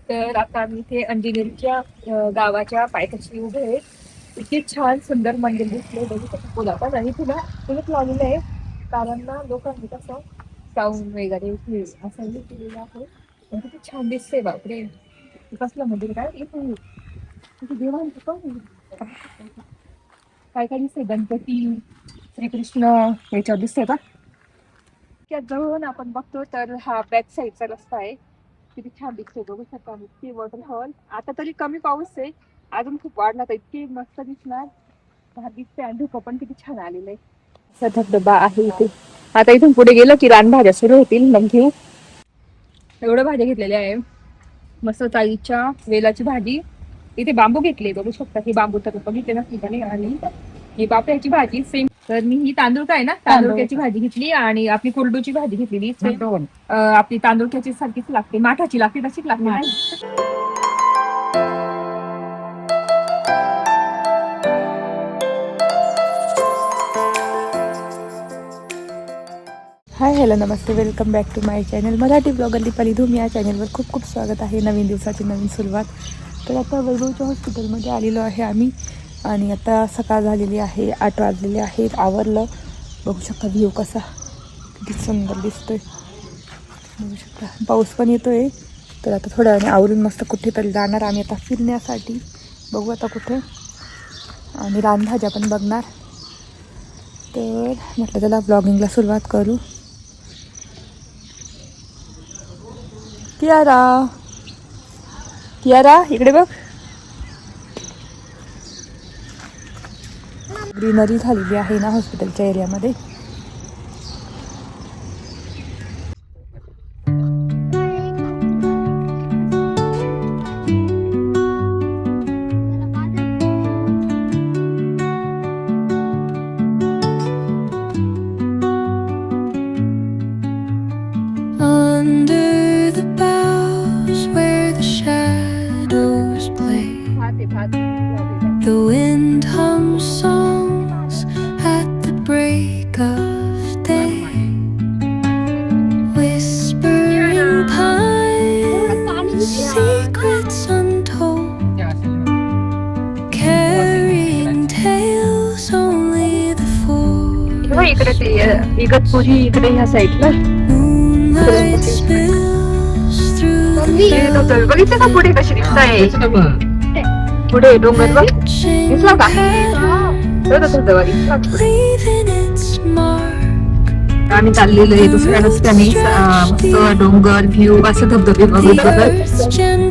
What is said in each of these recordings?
तर आता आम्ही इथे अंजनेरीच्या गावाच्या पायथ्याशी उभे आहे. इतके छान सुंदर मंदिर दिसले बघू शकता पुलापास आणि तुला कुलूप लावलेलं आहे. कारण ना लोकांनी कसं साऊंड वगैरे हे असं हे केलेलं आहे. पण किती छान दिसतंय बापरे. हे कसलं मंदिर काय इथे इथे देवांचं पण काय काय दिसतंय गणपती श्रीकृष्ण याच्यावर दिसतंय का. त्यात जवळून आपण बघतो तर हा बॅक साईडचा रस्ता आहे. किती छान दिसतोय बघू शकता. इतकी वॉटरफॉल आता तरी कमी पाऊस आहे. अजून खूप वाढला तर इतकी मस्त दिसणार. भारी दिसते आणि धुकं पण किती छान आलेलं आहे. असा धबधबा आहे इथे. आता इथून पुढे गेलो की रानभाज्या सुरू होतील मग घेऊ. एवढं भाज्या घेतलेल्या आहे. मस्त चाळीच्या वेलाची भाजी. इथे बांबू घेतले बघू शकता. ही बांबू तर बघितले ना ठिकाणी आणि ही बापऱ्याची भाजी सेम. तर मी ही तांदूळ काय ना तांदूळक्याची भाजी घेतली आणि आपली कुरडूची भाजी घेतलेली सेम. आपली तांदूळक्याची सारखीच लागते माठाची लागते तशीच लागते ना. हाय हॅलो नमस्ते welcome back to my channel Marathi blogger Deepali Dhoom. या चॅनलवर खूप खूप स्वागत आहे. नवीन दिवसाची नवीन सुरुवात. तर आता वैभवच्या हॉस्पिटलमध्ये आलेलो आहे आम्ही आणि आता सकाळ झालेली आहे. 8 वाजलेले आहेत. आवरलं. बघू शकता व्ह्यू कसा किती सुंदर दिसतोय. बघू शकता पाऊस पण येतोय. तर आता थोड्या वेळाने आवरून मस्त कुठेतरी जाणार आम्ही आता फिरण्यासाठी. बघू आता कुठे आणि रानभाज्या पण बघणार. तर म्हटलं त्याला ब्लॉगिंगला सुरुवात करू. कियारा कियारा इकडे बघ. ग्रीनरी झालेली आहे ना हॉस्पिटलच्या एरियामध्ये. The wind hums songs at the break of day, whispering pines, secrets untold, carrying tales only the forest. इकडे ते इगतपुरी इकडे ह्या साईडला moonlight spills through the बघितलं का पुढे कशी दिसतंय. पुढे डोंगर बघ दिसला का. धबधबा दिसला आम्ही चाललेलो आहे दुसऱ्या रस्त्याने. मस्त डोंगर व्ह्यू असं धबधबे बघत बघत.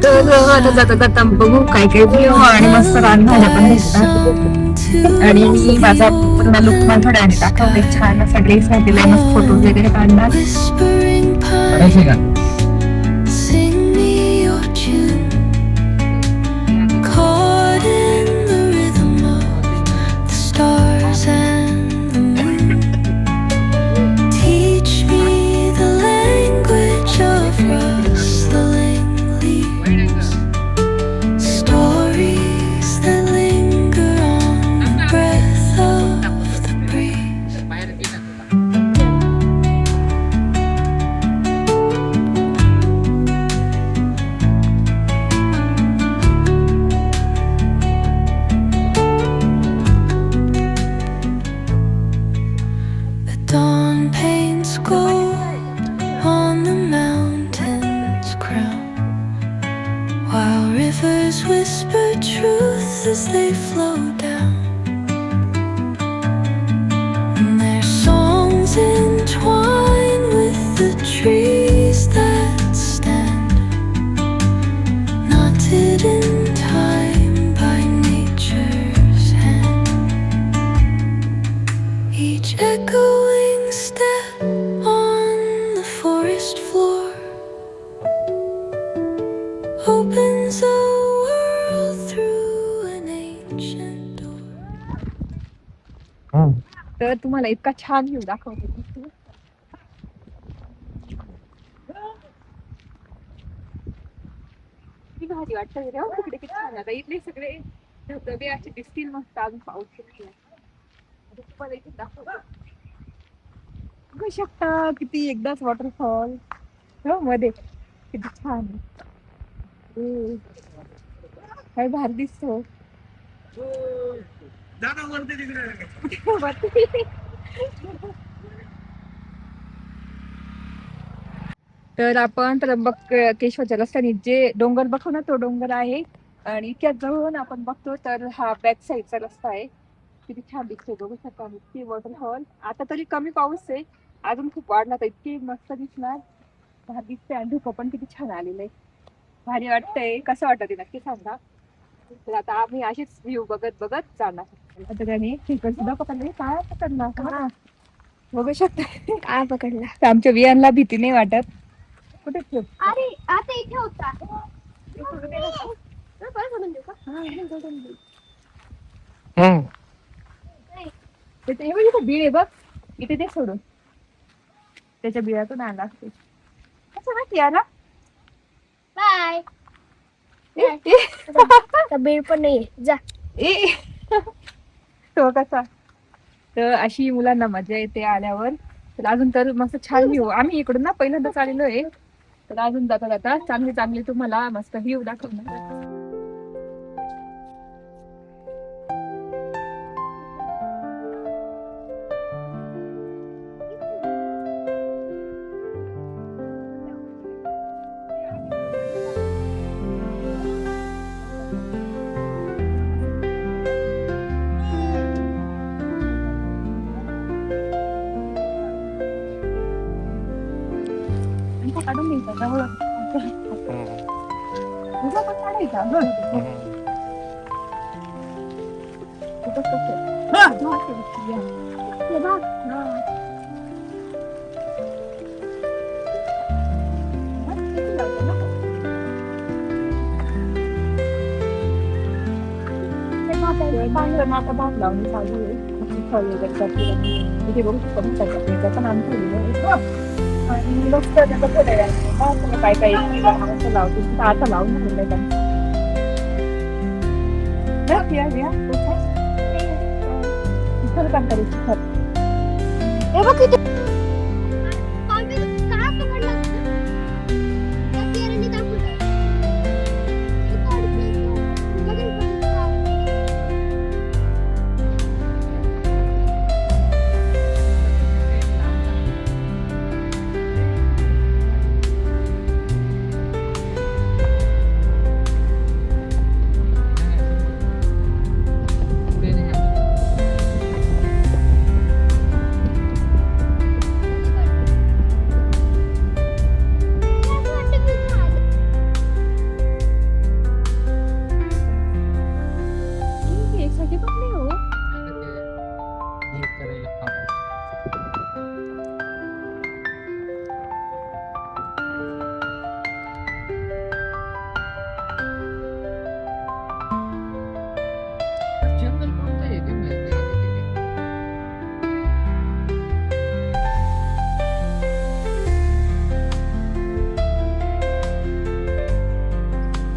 तर आता जाता जाता बघू काय काय व्ह्यू आणि मस्त रानभाज्या पण दिसतात. आणि मी माझा पूर्ण लुक मला थोड्या वेळाने दाखवते. छान असा ड्रेस घातलेला मस्त फोटो वगैरे काढणार. Whisper truth as they flow down, and their songs entwine with the trees that stand, knotted in time by nature's hand. Each echoing step on the forest floor opens a तर तुम्हाला इतका छान view दाखवते. किती भारी वाटतं रे तिकडे किती छान. आता इथले सगळे धबधबे असे दिसतील मस्त अजून पाऊस सुटला. आता तुम्हाला इथे दाखवतो. बघू शकता किती एकदाच वॉटरफॉल मध्ये किती छान. हम्म. काय भारी दिसतो. वरती. तर आपण त्र्यंबकेश्वरच्या रस्त्याने जे डोंगर बघतो ना तो डोंगर आहे. आणि इतक्यात जवळून आपण बघतो तर हा बॅक साईडचा रस्ता आहे. किती छान दिसतोय बघू शकता. इतकी वॉटरफॉल आता तरी कमी पाऊस आहे. अजून खूप वाढला तर इतकी मस्त दिसणार. भारी दिसते आणि धुकं पण किती छान आलेलं आहे. भारी वाटतंय. कसं वाटत ते नक्की सांगा. तर आता आम्ही अशीच व्ह्यू बघत बघत जाणार. आता त्याने ठीक सुद्धा पकडले. काय पकडणार हा बघू शकता. काय पकडला. आमच्या वियांना भीती नाही वाटत. कुठे ठेव. अरे आता इथे होता. बीळ आहे बघ इथे ते सोडून त्याच्या बिळातून आला असते. कसं माहिती याला बाय बीळ पण नाही जा तो कसा. तर अशी मुलांना मजा येते आल्यावर. तर अजून तर मस्त छान व्ह्यू. आम्ही इकडून ना पहिल्यांदाच आलेलो आहे. तर अजून जाता जाता चांगले चांगले तुम्हाला मस्त व्ह्यू दाखवणार. काढून घ्यायचा तुझा पण काढायचा आता भात लावून चालू आहे. तिथे बघू शकतो पण आमचं आणि मग काय काय लावतो आता लावून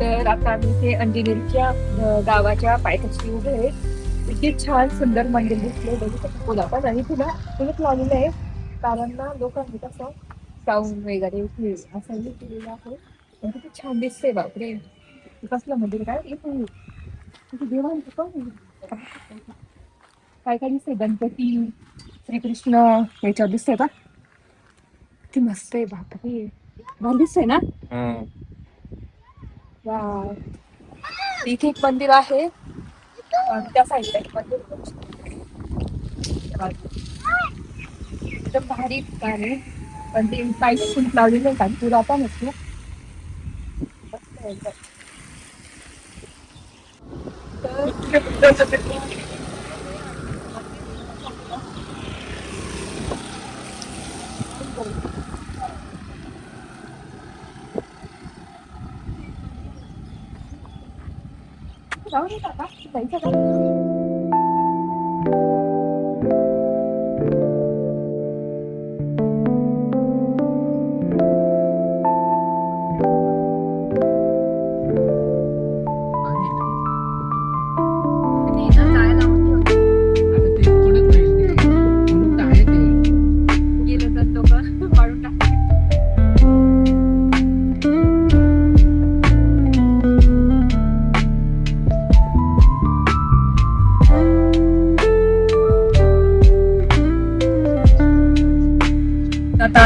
तर आता आम्ही ते अंजनेरीच्या गावाच्या पायथ्याशी उभे आहे. इतके छान सुंदर मंदिर दिसले बघू शकतो. फुला पण आणि फुलंच लावलेलं आहे. कारण ना लोकांनी कसं साऊंड वगैरे असं केलेलं आहे. किती छान दिसते बापरे. कसलं मंदिर काय इथे देवांचं पण काय काय दिसतंय. गणपती श्रीकृष्ण याच्यावर दिसतंय का. किती मस्त आहे बापरे. भारी दिसतंय ना. इथे एक मंदिर आहे. त्या साईडला एक मंदिर एकदम भारी ठिकाण आहे. पण ते पाहिजे कुंट लावलेलं आहे. तुला पण असतो जाऊ का जायचं का.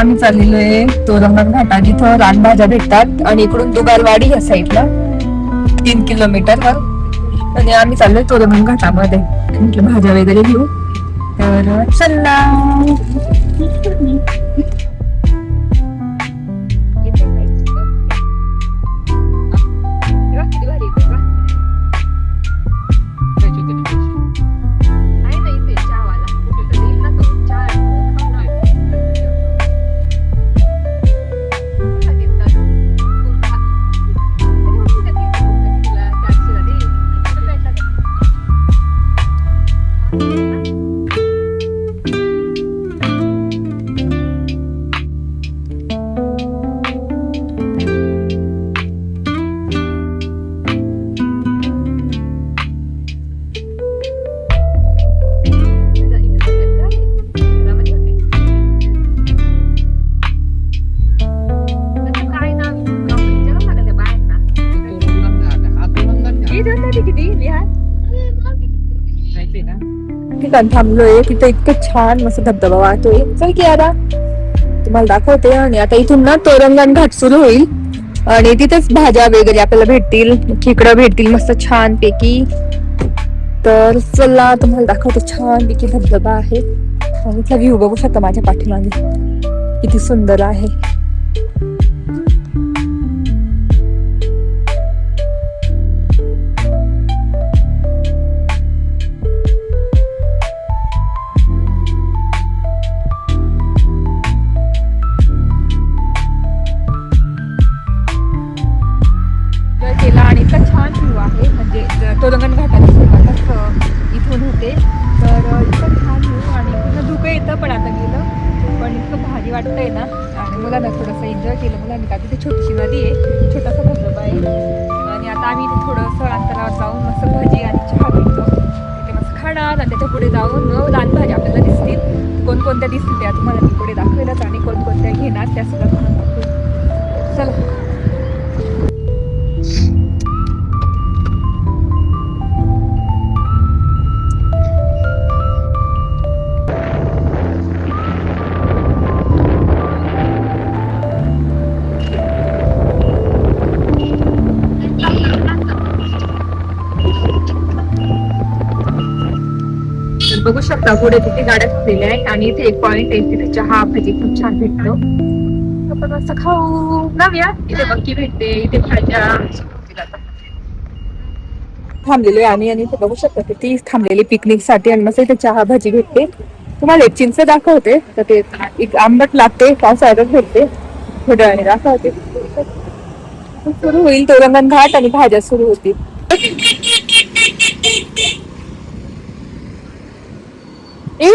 आम्ही चाललेलो आहे तोरंगण घाटात, जिथं रानभाज्या भेटतात आणि इकडून दुगारवाडी या साईडला 3 किलोमीटरवर. आणि आम्ही चाललोय तोरंगण घाटामध्ये, म्हटलं भाज्या वगैरे घेऊ. तर चला. ठिकाण थांबलोय तिथे इतकं छान मस्त धबधबा वाहतोय. चल की आता तुम्हाला दाखवते. आणि आता इथून ना तोरंगण घाट सुरू होईल आणि तिथेच भाज्या वगैरे आपल्याला भेटतील, खेकडं भेटतील मस्त छान पैकी. तर चला तुम्हाला दाखवते. छान पैकी धबधबा आहे आणि इथला व्ह्यू बघू शकता माझ्या पाठीमागे किती सुंदर आहे. तोरंगण घाटाची सुरुवातच इथून होते. तर इतकं छान व्ह्यू आणि पूर्ण धुकं येतं पण आता गेलं, पण इतकं भारी वाटतंय ना. आणि मुलांना थोडंसं एन्जॉय केलं मुलांनी, का तिथे छोटीशी नदी आहे, छोटासा धबधबा आहे. आणि आता आम्ही इथे थोडंसं अंतरावर जाऊन मस्त भजी आणि चहा घेतो, तिथे मस्त खाणार. आणि त्याच्या पुढे जाऊन रानभाज्या आपल्याला दिसतील, कोणकोणत्या दिसतील त्या तुम्हाला मी पुढे दाखवेलच, आणि कोणकोणत्या घेणार त्या सुद्धा तुम्हाला दाखवेल. चला. बघू शकता पुढे तिथे गाड्या थांबलेल्या आहेत आणि इथे एक पॉइंट आहे, तिथे चहा भजी खूप छान भेटतो. आपण मस्त खाऊ जाऊया. इथे मक्की भेटते, इथे भाज्या थांबलेले आम्ही. आणि इथे बघू शकता किती थांबलेली पिकनिक साठी, आणि मस्त इथे चहा भजी भेटते. तुम्हाला एक चिंच दाखवते, तर ते एक आंबट लागते, पावसाळ्यात भेटते. थोड्या वेळाने दाखवते. सुरू होईल तोरंगण घाट आणि भाज्या सुरू होतील.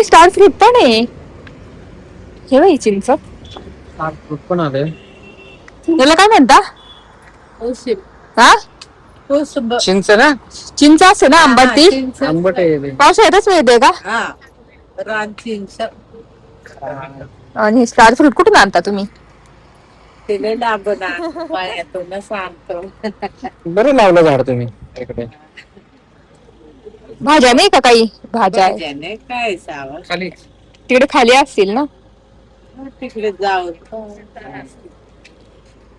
स्टार फ्रूट पण आहे, हे बाई चिंच. स्टार फ्रूट पण आले. याला काय म्हणता? हा चिंच ना, चिंच असते ना आंबट, ती आंबट आहे. पावसाळ्यातच मिळते का? आणि स्टार फ्रूट कुठून आणता तुम्ही? बरं लावलं झाड तुम्ही इकडे. भाज्या नाही का काही? भाज्या काय खाली तिकडे खाली असतील ना. तिकडे जाऊ.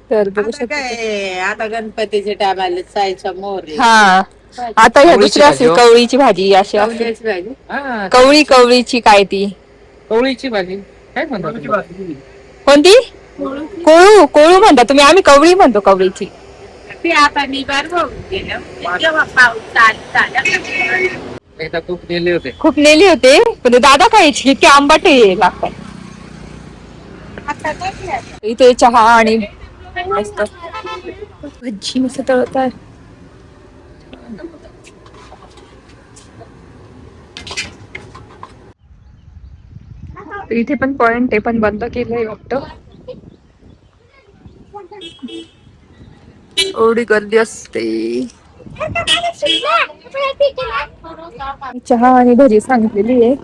तर बघू आता काय आता गणपतीच्या टायमाला जायचं मोर. हा आता ह्या दुसऱ्या असतील, कवळीची भाजी अशी असते. कवळी कवळीची काय ती? कवळीची भाजी काय म्हणतात? कोणती? कोळू. कोळू म्हणता तुम्ही, आम्ही कवळी म्हणतो. कवळीची ती आता निबार होऊन गेलं जेव्हा पाऊस एकदा खूप नेले होते. खूप नेली होते, पण दादा खायची इतके आंबट लागतात. इथे चहा आणि मस्त भजी मस्त तळतात. इथे पण पॉइंट आहे, पण बंद केलंय वाटतं. एवढी गर्दी असते. चहा आणि भजी सांगितलेली आहे.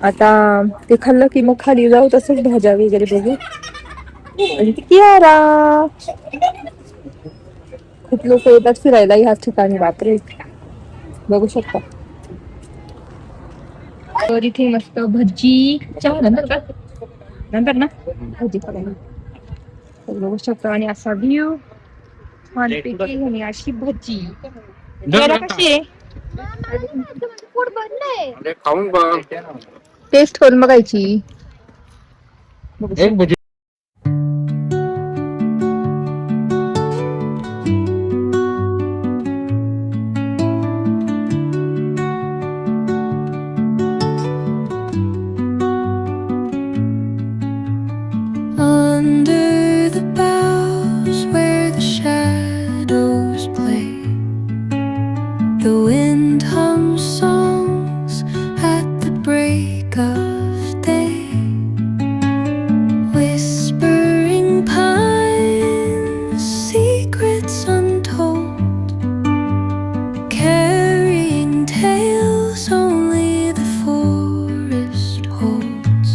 आता ते खाल्लं की मग खाली जाऊ, तसंच भाज्या वगैरे बघू. आणि कियारा खूप लोक येतात फिरायला ह्याच ठिकाणी. बापरे, बघू शकता. तर इथे मस्त भजी चहा नंतर का नंतर ना भजी करायला बघू शकतो. आणि असा व्ह्यू छानपैकी आणि अशी भजी जरा कशी आहे खाऊन बघ. टेस्ट करून बघायची. एक भजी Under the boughs where the shadows play, the wind hums songs at the break of day. Whispering pines, secrets untold, carrying tales only the forest holds.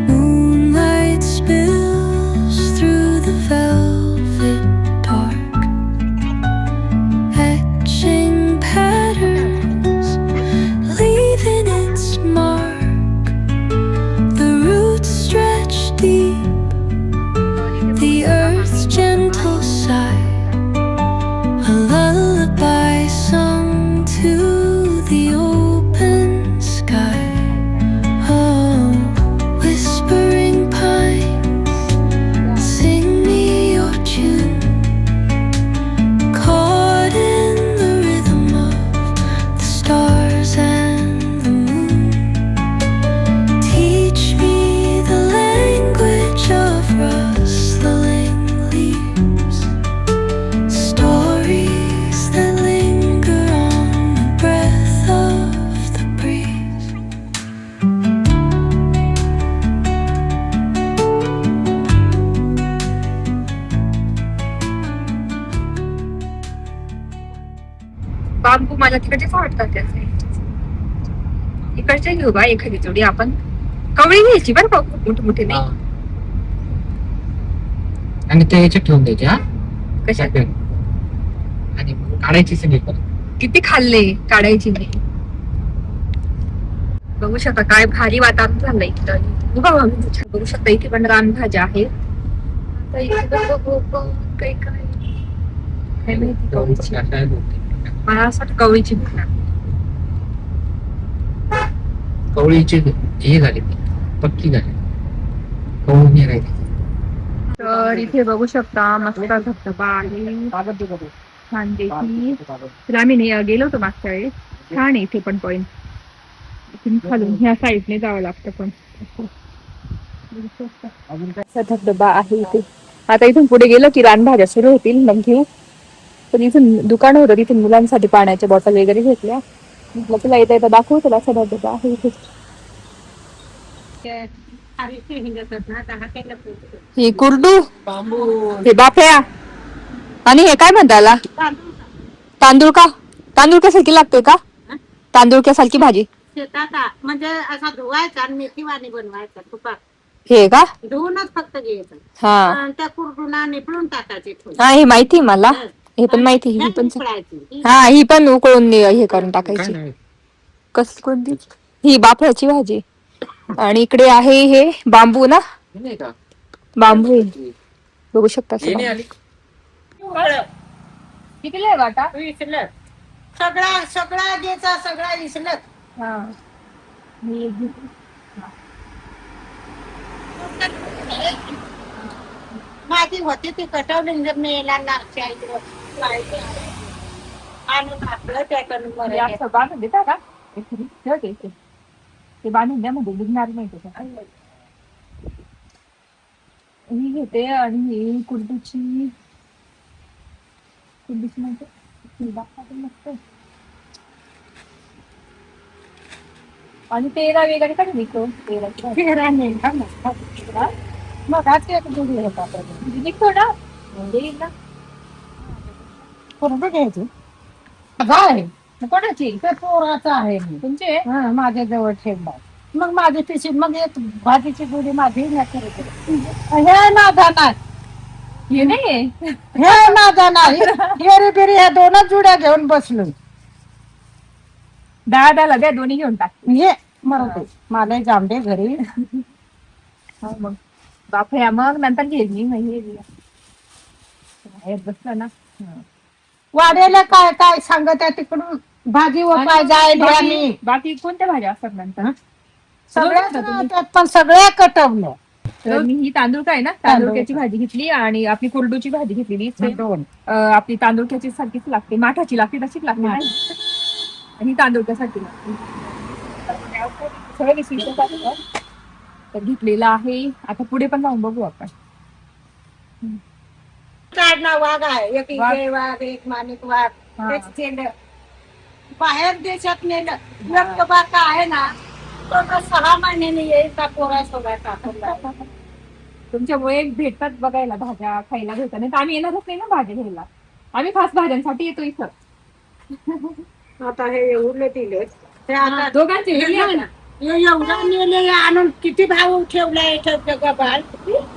Moonlight spills through the velvet dark, etching patterns, leaving its mark. The roots stretch deep, the earth's gentle sigh, a lullaby sung to the open sky. Oh, whispering pines, sing me your tune, caught in the rhythm of the stars and the moon. Teach me the language of rustling leaves, stories that linger on the breath of the breeze. बांबू मला तिकडचेच आवडतात त्याचे. इकडचे घेऊ बा एखादी जोडी आपण. कवळी घ्यायची बरं का मोठे मोठे नाही. आणि ते ह्याच्यात ठेवून द्यायचे हा कशात आणि काढायची सगळी परत. किती खाल्ले काढायची नाही. बघू शकता काय भारी वातावरण झालंय इथं. बघू शकता इथे पण रानभाज्या आहेत. आता इथे बघू काही काय माहिती कवळीची. मला असं वाटतं कवळीची भूक लागली. कवळीची हे झाली ती पक्की झाली. कवळी नाही राहिली. तर इथे बघू शकता मस्त धबधबा आहे. छान देखील तर आम्ही गेलो होतो मागच्या वेळेस. छान आहे इथे पण पॉइंट. इथून खालून ह्या साईडने जावं लागतं पण असा धबधबा आहे इथे. आता इथून पुढे गेलो की रानभाज्या सुरू होतील मग घेऊ. पण इथून दुकान होतं तिथून मुलांसाठी पाण्याच्या बॉटल वगैरे घेतल्या. म्हटलं तुला येता येता दाखवू तुला असा धबधबा आहे इथे. हे कुरडू हे बाफ्या आणि हे काय म्हणता याला तांदूळ का. तांदूळ कशासारखी लागते का. तांदूळ कशासारखी भाजी शेतात म्हणजे असा धुवायचा आणि मेथी वाणी बनवायचा तुपात. हे का धुवूनच फक्त घ्यायचं. हा आणि त्या कुरडूना निपळून टाकायचे थोडी. हा हे माहिती मला. हे पण माहिती ही पण उकळायची. हा ही पण उकळून हे करून टाकायची. काय नाही. कस कोणती ही बाफळ्याची भाजी. आणि इकडे आहे हे बांबू ना. हे नाही का बांबू आहे. बघू शकता हे नाही आली. किती आहे वाटा. इसलत सगळा सगळा द्यायचा सगळा इसलत. हा माझी होती ती कटवली जर मेला आणून आपलं त्या करून बांधून देता का ते बांधून द्या म्हणजे निघणार नाही त्याच्यात. ही घेते आणि ही कुर्डीची म्हणजे मस्त. आणि तेरा वगैरे काय निघतो. तेरा नाही का मग आज निघतो ना येईल ना. कोणतं घ्यायचं काय कोणाची ते पोराचं आहे तुमचे माझ्या जवळ ठेवला. मग माझी पिशी मग एक भाजीची गोडी माझी हे माझा नाही हे नाही हे माझा नाही. हेरी बिरी ह्या दोनच जुड्या घेऊन बसलो. दादाला द्या दोन्ही घेऊन टाक. ये मरते मला जांभे घरी हा मग बापरे मग नंतर घेईल मी बाहेर बसलं ना. वाड्याला काय काय सांगत आहे तिकडून भाजी व काय जायला आम्ही बाकी कोणत्या भाज्या असतात नंतर सगळ्याच रोज तुम्ही? नव्हत्यात, पण सगळ्या कटवलं. तर मी ही तांदूळ ना तांदूळक्याची भाजी घेतली आणि आपली कुरडूची भाजी घेतलेली आपली तांदूळक्याची सारखीच लागते, माठाची लागते तशीच लागते ना. आणि तांदूळक्यासाठी लागते सगळं विसरून तर घेतलेलं आहे. आता पुढे पण जाऊन बघू आपण. काढणं वाघ आहे, एक वाघ. इजे वाघ, एक माणिक वाघ, हा. तेच केलं. बाहेर देशात नेलं व्यक्त बाका आहे ना, तो तर 6 महिन्याने येईल का पोरा सोबत टाकून. तुमच्यामुळे भेटतात बघायला भाज्या खायला भेटतात, नाही तर आम्ही येणारच नाही ना भाज्या घ्यायला. आम्ही खास भाज्यांसाठी येतो इथं. आता हे उरले दिले ते आता दोघांचे वेगळे आहे ना. हे एवढा नेले आणून किती भाव ठेवलाय गबाल,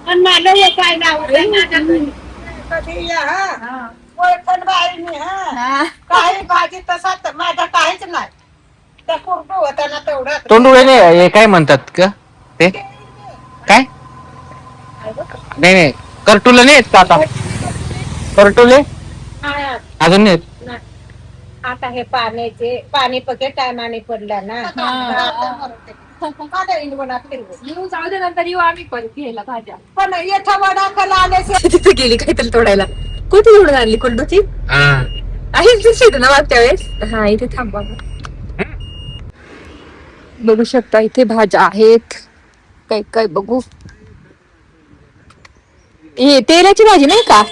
पण मला हे काय नाव कधी हा. ओळखण बाईनी काही भाजी तसा माझा काहीच नाही. त्या कुरडू होता ना तेवढा तोंडुळे नाही हे काय म्हणतात का ते काय नाही नाही करटुले नाही आहेत का आता करटुले अजून नाही आहेत. आता हे पाणी पके टायमाने पडलं ना. येऊ जाऊ दे नंतर येऊ आम्ही परत घ्यायला भाज्या. पण येथा वडा खाला आले तिथे गेली काहीतरी तोडायला. कुठे तोडून आणली कुरडूची? हा आहे दिसते ना मागच्या वेळेस. हा इथे थांबा बघू शकता इथे भाज्या आहेत. काय काय बघू. हे तेलाची भाजी नाही का?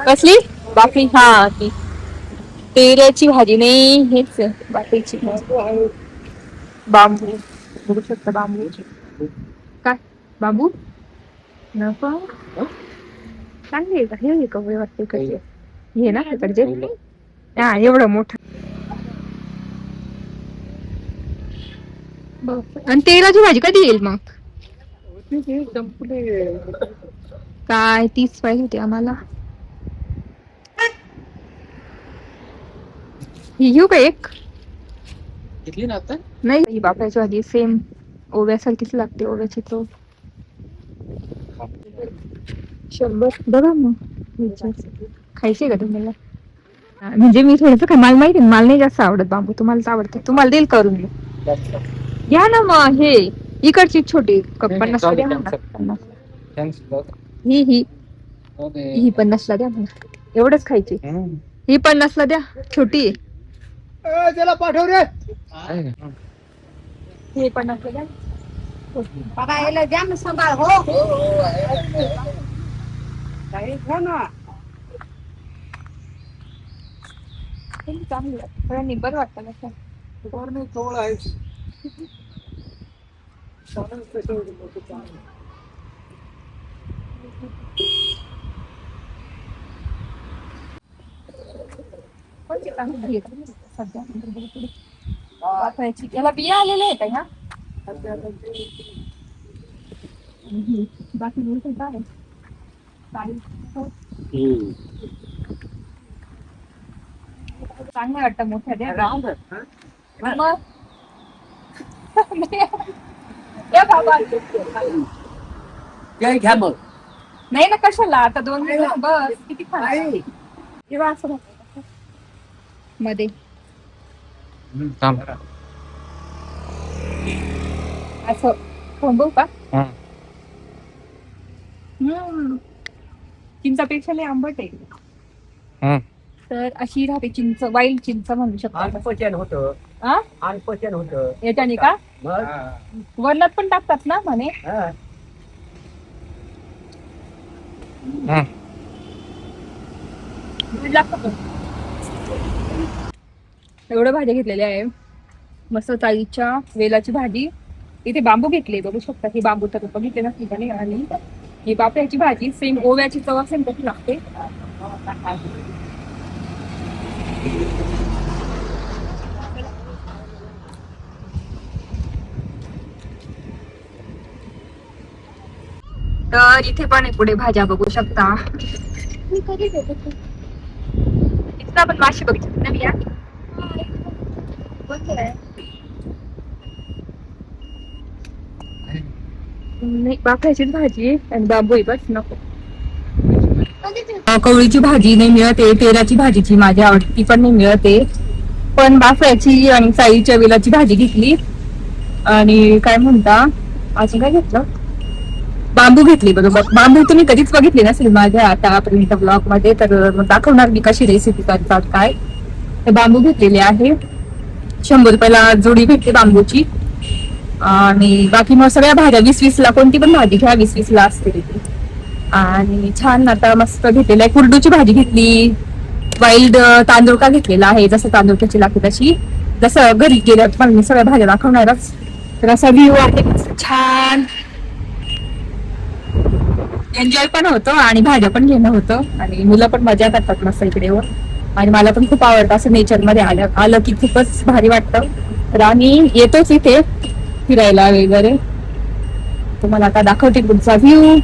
कसली बाकी? हा ती तेलाची भाजी नाही, हेच बाकीची भाजी. बांबू बघू शकता बांबू. काय बांबू नको चांगली आहे का? हे का वाटते कशी हे ना तिकडचे हा एवढं मोठं. आणि तेलाची भाजी कधी येईल मग? काय 30 पाहिजे होती आम्हाला. ही घेऊ का एक? घेतली ना आता नाही ही बापऱ्याची भाजी सेम ओव्यासारखीच लागते, ओव्याची चव. 100 बघा मग खायची का तुम्हाला? म्हणजे मी थोडस काय मला माहिती मला नाही जास्त आवडत बांबू, तुम्हालाच आवडतं. तुम्हाला देईल करून घ्या ना मग. हे इकडची छोटी 50 ला द्या मला. ही 50 ला द्या मला. एवढंच खायची. ही 50 ला द्या छोटी. त्याला पाठव रे. हे 50 ला द्या. बाबा याला द्या ना सांभाळ. हो हो ना. चांगली वाटतं बरं वाटतं ना. कोणती चांगली आहे सध्या वापरायची? याला बिया आलेल्या आहेत ह्या. बाकी काय चांगलं वाटतं मोठ्या द्या मग. द्या बाबा. घ्या मग नाही ना कशाला आता 2 मिनिटं बस. किती खाणार जेव्हा असं मध्ये असं थांबवू का? चिंचापेक्षा लय आंबट आहे. तर अशी राहते चिंच, वाईल्ड चिंच म्हणू शकतो. अल्पचन होतं. अल्पचन होतं याच्याने का वरणात पण टाकतात ना म्हणे. एवढं भाज्या घेतलेल्या आहे. मस्त चाळीच्या वेलाची भाजी. इथे बांबू घेतले बघू शकता. ही बांबू तर बघितले ना ठिकाणी. आणि ही बापऱ्याची भाजी सेम ओव्याची चव सेम कशी लागते. तर इथे पण आहे पुढे भाज्या बघू शकता. इथं आपण माशी बघितली ना. नाही, बाकऱ्याचीच भाजी आणि बांबू आहे बस नको. कवळीची भाजी नाही मिळते, तेराची भाजीची माझी आवडती पण नाही मिळते. पण बाफळ्याची आणि साईच्या वेलाची भाजी घेतली. आणि काय म्हणता अजून काय घेतलं, बांबू घेतली. बरोबर, बांबू तुम्ही कधीच बघितली नसेल माझ्या आतापर्यंत ब्लॉग मध्ये, तर दाखवणार मी कशी रेसिपी करतात काय. ते बांबू घेतलेले आहे, 100 रुपयाला जोडी भेटते बांबूची. आणि बाकी मग सगळ्या भाज्या 20-20 ला, कोणती पण भाजी घ्या 20-20 ला असते तिथे. आणि छान आता मस्त घेतलेलं आहे. कुरडूची भाजी घेतली, वाईल्ड तांदूळ का घेतलेला आहे, जसं तांदूळ कशी लागते तशी. जसं घरी गेल्या पण मी सगळ्या भाज्या दाखवणारच. तर असा व्ह्यू आहे छान, एन्जॉय पण होतो आणि भाज्या पण घेणं होतं. आणि मुलं पण मजा करतात मस्त इकडे वर. आणि मला पण खूप आवडतं असं नेचर मध्ये आलं की खूपच भारी वाटतं. तर आम्ही येतोच इथे फिरायला वगैरे. तुम्हाला आता दाखवते पुढचा व्ह्यू.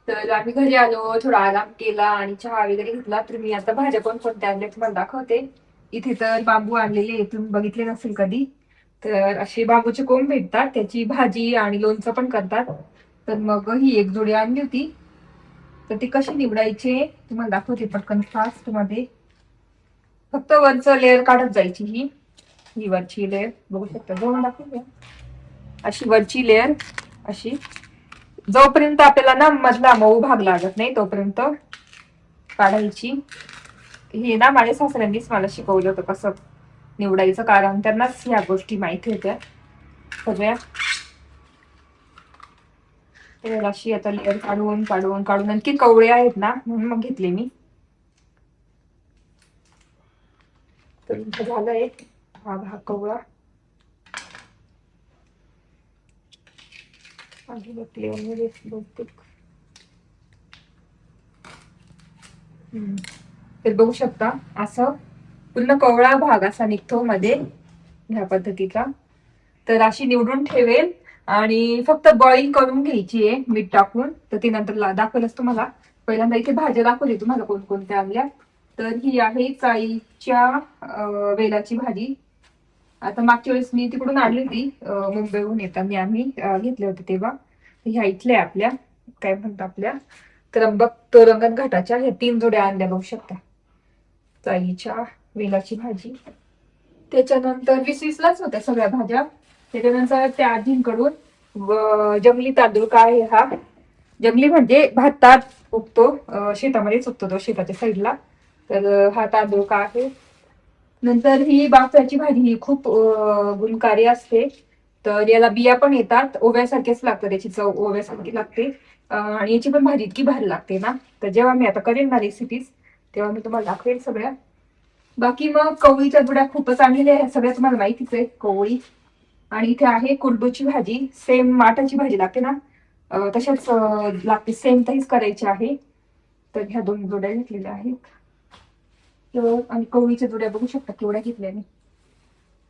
तर आम्ही घरी आलो, थोडा आराम केला आणि चहा वगैरे घेतला. तर मी आता भाज्या कोणत्या आणल्या तुम्हाला दाखवते. इथे तर बांबू आणलेले, तुम्ही बघितले नसेल कधी. तर असे बांबूचे कोंब भेटतात, त्याची भाजी आणि लोणचं पण करतात. तर मग ही एक जोडी आणली होती. तर ती कशी निवडायचे तुम्हाला दाखवते पटकन फास्ट मध्ये. फक्त वरचं लेअर काढत जायची. ही वरची लेअर बघू शकता, जवळ दाखवूया. अशी वरची लेअर अशी, जोपर्यंत आपल्याला ना मधला मऊ भाग लागत नाही तोपर्यंत काढायची. हे ना माझ्या सासऱ्यांनीच मला शिकवलं होतं कसं निवडायचं, कारण त्यांनाच ह्या गोष्टी माहिती होत्या सगळ्या. तर अशी आता लेअर काढून काढून काढून, आणखी कवळे आहेत ना म्हणून मग घेतले मी. तर झालंय हा भाग कवळा. तर बघू शकता असं पूर्ण कवळा भाग असा निघतो मध्ये ह्या पद्धतीचा. तर अशी निवडून ठेवेल आणि फक्त बॉईल करून घ्यायची आहे मीठ टाकून. तर ती नंतर दाखवेलच तुम्हाला. पहिल्यांदा इथे भाज्या दाखवली तुम्हाला कोणकोणत्या आणल्या. तर ही आहे चाईच्या वेलाची भाजी. आता मागच्या वेळेस मी तिकडून आणली होती, मुंबईहून येताना आम्ही घेतले होते तेव्हा. ह्या इथल्या आपल्या काय म्हणतात आपल्या त्र्यंबक तोरंगण घाटाच्या ह्या 3 जोड्या आणल्या बघू शकता. चाईच्या वेलाची भाजी. त्याच्यानंतर 20-20 लाच होत्या सगळ्या भाज्या. त्याच्यानंतर त्या आजींकडून जंगली तांदूळ का आहे हा, जंगली म्हणजे भातात उगतो, शेतामध्येच उगतो तो शेताच्या साईडला. तर हा तांदूळ का आहे. नंतर ही बाफळ्याची भाजी ही खूप गुणकारी असते. तर याला बिया पण येतात, ओव्यासारखेच लागतं, त्याची चव ओव्यासारखी लागते. आणि याची पण भाजी इतकी भारी लागते ना. तर जेव्हा मी आता करेन ना रेसिपीज तेव्हा मी तुम्हाला दाखवेल सगळ्या. बाकी मग कवळीच्या जुड्या खूपच आणलेल्या आहेत, सगळ्या तुम्हाला माहितीच आहे कवळी. आणि इथे आहे कुरडूची भाजी, सेम माठाची भाजी लागते ना तशाच लागते, सेम तशीच करायची आहे. तर ह्या 2 जोड्या घेतलेल्या आहेत. आणि कवळीच्या जोड्या बघू शकता केवढ्या घेतल्या मी,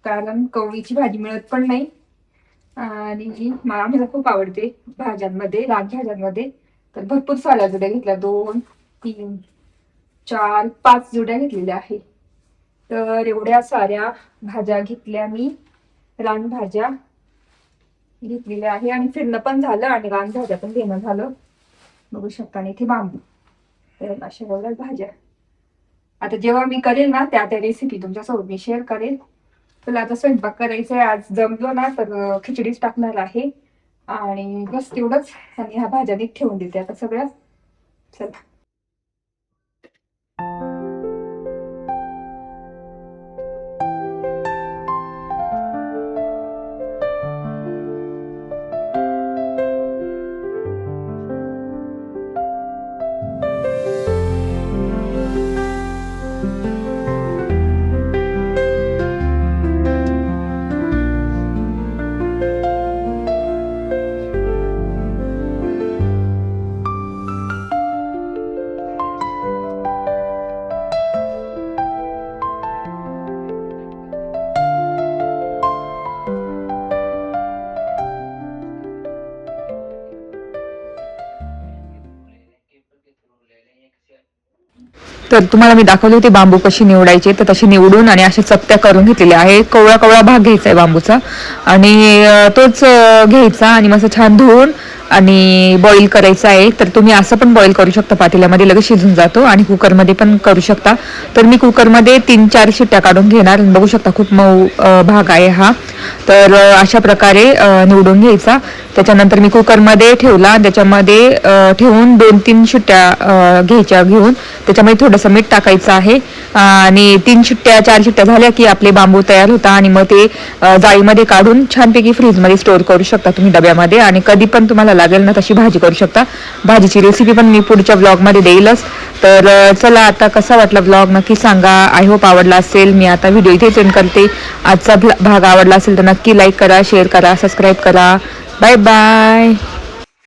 कारण कवळीची भाजी मिळत पण नाही. आणि आम्हाला खूप आवडते भाज्यांमध्ये, रानभाज्यांमध्ये. तर भरपूर साऱ्या जोड्या घेतल्या, 2, 3, 4, 5 जोड्या घेतलेल्या आहेत. तर एवढ्या साऱ्या भाज्या घेतल्या मी, रानभाज्या घेतलेल्या आहे. आणि फिरणं पण झालं आणि रानभाज्या पण घेणं झालं बघू शकता. आणि इथे बांबू. तर अशा एवढ्या भाज्या आता जेव्हा मी करेल ना त्या रेसिपी तुमच्यासोबत मी शेअर करेल. तुला आता स्वयंपाक करायचा आहे. आज जमलो ना तर खिचडीच टाकणार आहे आणि बस तेवढंच. आणि ह्या भाज्या नीट ठेवून देते आता सगळ्या. चला. तर तुम्हाला मी दाखवली होती बांबू कशी निवडायचे, तर तशी निवडून आणि अशा चपट्या करून घेतलेल्या आहे. कवळा कवळा भाग घ्यायचा आहे बांबूचा आणि तोच घ्यायचा आणि मस्त छान धुवून आणि बॉईल करायचा आहे. तर तुम्ही असं पण बॉईल करू शकता, पातेल्यामध्ये लगेच शिजून जातो आणि कुकरमध्ये पण करू शकता. तर मी कुकरमध्ये 3-4 शिट्ट्या काढून घेणार. बघू शकता खूप मऊ भाग आहे हा. तर अशा प्रकारे निवडून घ्यायचा. त्याच्यानंतर मी कुकरमध्ये ठेवला, त्याच्यामध्ये ठेवून 2-3 शिट्ट्या घेऊन त्याच्यामध्ये थोडंसं मीठ टाकायचं आहे आणि 3-4 शिट्ट्या झाल्या की आपले बांबू तयार होता आणि मग ते जाळीमध्ये काढून छानपैकी फ्रीजमध्ये स्टोअर करू शकता तुम्ही डब्यामध्ये आणि कधी पण तुम्हाला लागेल ना तशी भाजी करू शकता. भाजीची रेसिपी पण मी पुढच्या ब्लॉगमध्ये देईलच. तर चला, आता कसा वाटला ब्लॉग नक्की सांगा. आय होप आवडला असेल. मी आता व्हिडिओ इथेच एंड करते. आजचा भाग आवडला असेल तर नक्की लाईक करा, शेअर करा, सबस्क्राईब करा. Bye bye.